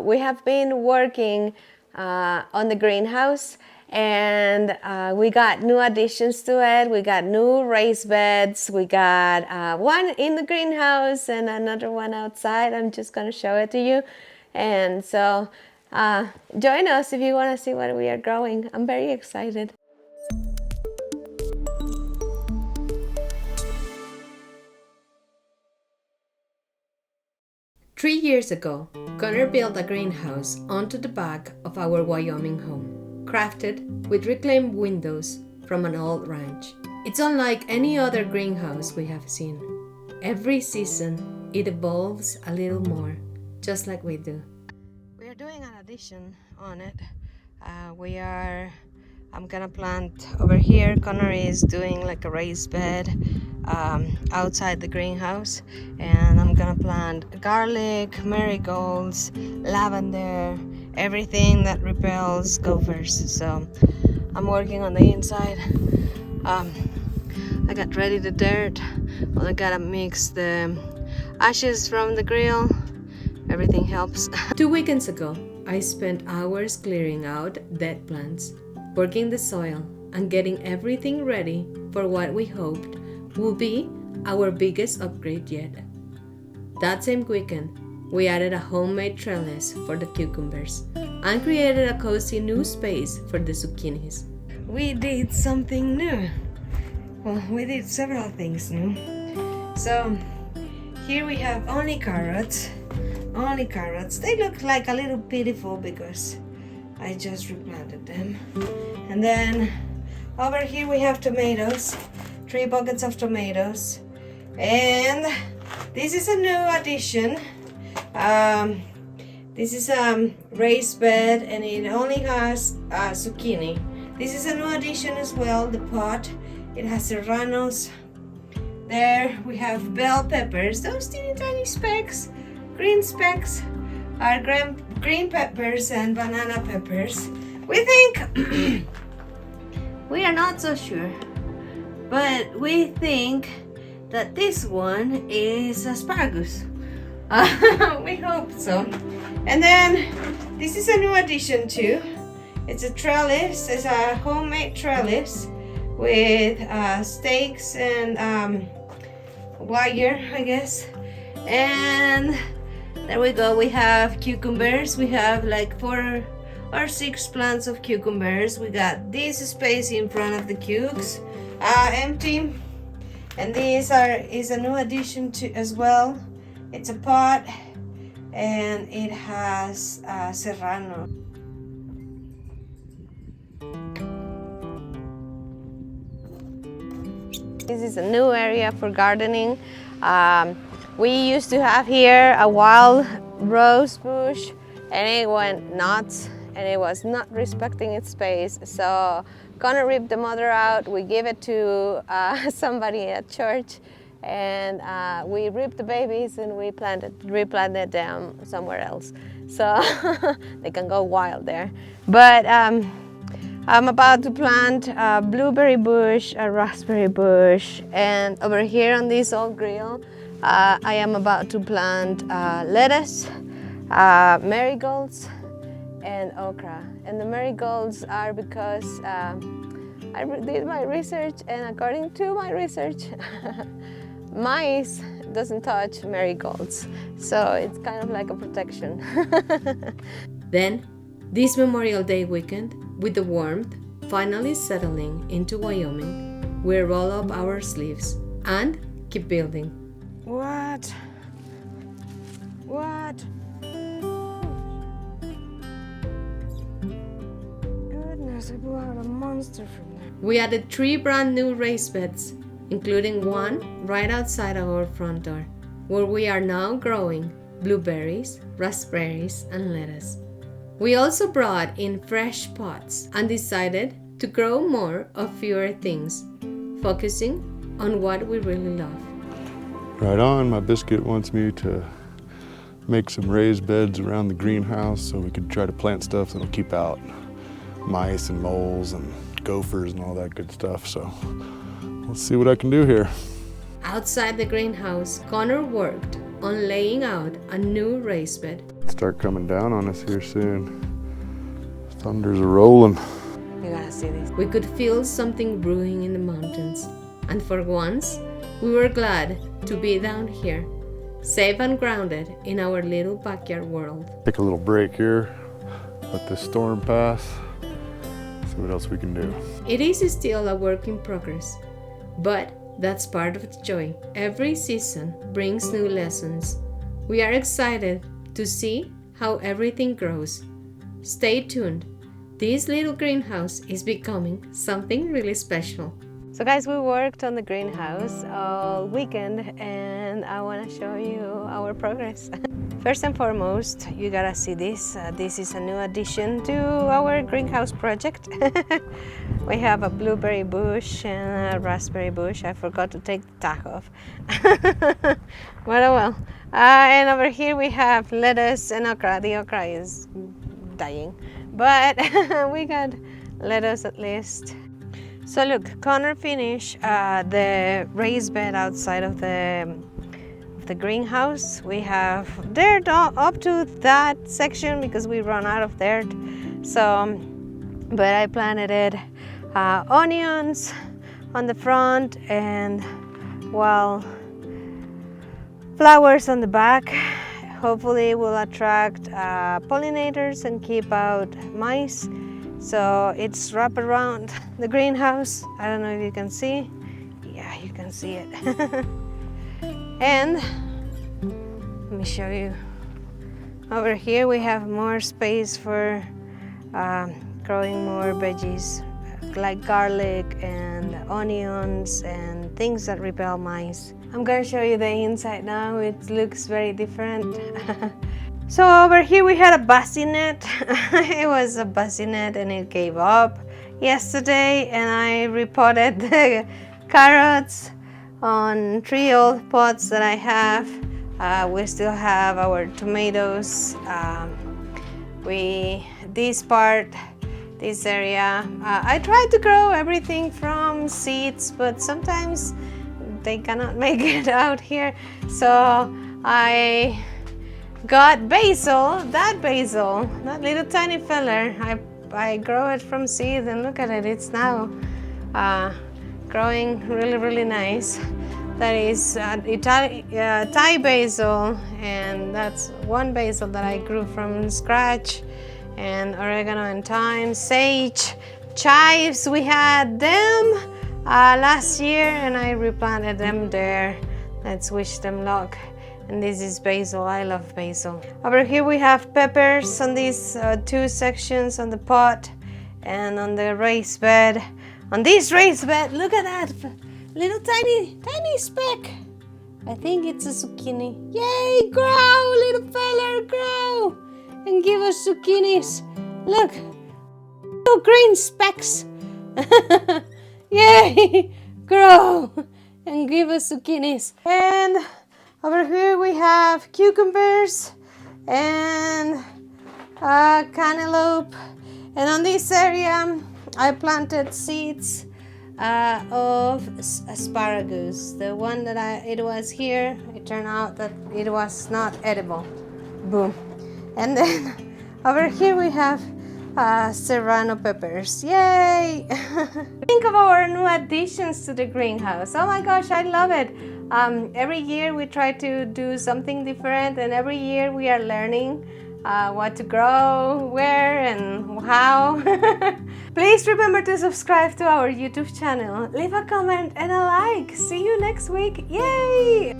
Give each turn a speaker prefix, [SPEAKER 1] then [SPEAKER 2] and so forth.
[SPEAKER 1] We have been working on the greenhouse, and we got new additions to it. We got new raised beds. We got one in the greenhouse and another one outside. I'm just going to show it to you. And so join us if you want to see what we are growing. I'm very excited.
[SPEAKER 2] Three years ago, Conor built a greenhouse onto the back of our Wyoming home, crafted with reclaimed windows from an old ranch. It's unlike any other greenhouse we have seen. Every season, it evolves a little more, just like we do.
[SPEAKER 1] We are doing an addition on it. I'm gonna plant over here. Conor is doing like a raised bed outside the greenhouse, and I'm gonna plant garlic, marigolds, lavender, everything that repels gophers. So I'm working on the inside. I got ready the dirt. Well, I gotta mix the ashes from the grill. Everything helps.
[SPEAKER 2] 2 weekends ago, I spent hours clearing out dead plants, working the soil, and getting everything ready for what we hoped would be our biggest upgrade yet. That same weekend, we added a homemade trellis for the cucumbers and created a cozy new space for the zucchinis.
[SPEAKER 1] We did something new. Well, we did several things new. So here we have only carrots. They look like a little pitiful because I just replanted them. And then over here we have tomatoes, 3 buckets of tomatoes. And this is a new addition. This is a raised bed, and it only has zucchini. This is a new addition as well, the pot. It has serranos. There we have bell peppers, those teeny tiny specks. Green specks are green peppers and banana peppers. We think, we are not so sure, but we think that this one is asparagus. We hope so. And then this is a new addition too. It's a trellis, it's a homemade trellis with stakes and wire, I guess. And there we go. We have cucumbers. We have like 4 or 6 plants of cucumbers. We got this space in front of the cukes empty, and is a new addition to as well. It's a pot, and it has serrano. This is a new area for gardening. We used to have here a wild rose bush, and it went nuts, and it was not respecting its space. So Conor ripped the mother out. We gave it to somebody at church, and we ripped the babies and we replanted them somewhere else, so they can go wild there. But I'm about to plant a blueberry bush, a raspberry bush, and over here on this old grill, I am about to plant lettuce, marigolds, and okra. And the marigolds are because I did my research, and according to my research, mice doesn't touch marigolds, so it's kind of like a protection.
[SPEAKER 2] Then, this Memorial Day weekend, with the warmth finally settling into Wyoming, we roll up our sleeves and keep building.
[SPEAKER 1] What? Goodness, I blew out a monster from there.
[SPEAKER 2] We added 3 brand new raised beds, including one right outside our front door, where we are now growing blueberries, raspberries, and lettuce. We also brought in fresh pots and decided to grow more of fewer things, focusing on what we really love.
[SPEAKER 3] Right on. My biscuit wants me to make some raised beds around the greenhouse so we could try to plant stuff that'll keep out mice and moles and gophers and all that good stuff. So let's see what I can do here.
[SPEAKER 2] Outside the greenhouse, Conor worked on laying out a new raised bed.
[SPEAKER 3] might start coming down on us here soon. Thunders are rolling.
[SPEAKER 1] You gotta see this.
[SPEAKER 2] We could feel something brewing in the mountains, and for once, we were glad to be down here, safe and grounded in our little backyard world.
[SPEAKER 3] Take a little break here, let this storm pass, see what else we can do.
[SPEAKER 2] It is still a work in progress, but that's part of the joy. Every season brings new lessons. We are excited to see how everything grows. Stay tuned. This little greenhouse is becoming something really special. So guys, we worked on the greenhouse all weekend and I want to show you our progress. First and foremost, you gotta see this. This is a new addition to our greenhouse project. We have a blueberry bush and a raspberry bush. I forgot to take the tag off. But oh well. And over here we have lettuce and okra. The okra is dying, but we got lettuce at least. So look, Conor finished the raised bed outside of the greenhouse. We have dirt up to that section because we run out of dirt. So, but I planted onions on the front and well, flowers on the back. Hopefully will attract pollinators and keep out mice. So it's wrapped around the greenhouse. I don't know if you can see. Yeah, you can see it. And let me show you. Over here we have more space for growing more veggies like garlic and onions and things that repel mice. I'm gonna show you the inside now. It looks very different. So over here we had a bassinet. It was a bassinet and it gave up yesterday, and I repotted the carrots on 3 old pots that I have. We still have our tomatoes. This area, I tried to grow everything from seeds, but sometimes they cannot make it out here. So I got basil, that little tiny feller. I grow it from seeds, and look at it, it's now growing really nice. That is Thai basil, and that's one basil that I grew from scratch. And oregano and thyme, sage, chives, we had them last year and I replanted them there. Let's wish them luck. And this is basil. I love basil. Over here we have peppers on these 2 sections on the pot and on the raised bed. On this raised bed, look at that little tiny speck. I think it's a zucchini. Yay, grow, little fella, grow and give us zucchinis. Look, little green specks. Yay, grow and give us zucchinis. And over here we have cucumbers and cantaloupe. And on this area I planted seeds of asparagus. The one that it was here, it turned out that it was not edible. Boom. And then over here we have serrano peppers. Yay! Think of our new additions to the greenhouse. Oh my gosh, I love it. Every year we try to do something different, and every year we are learning what to grow, where and how. Please remember to subscribe to our YouTube channel, leave a comment and a like. See you next week. Yay!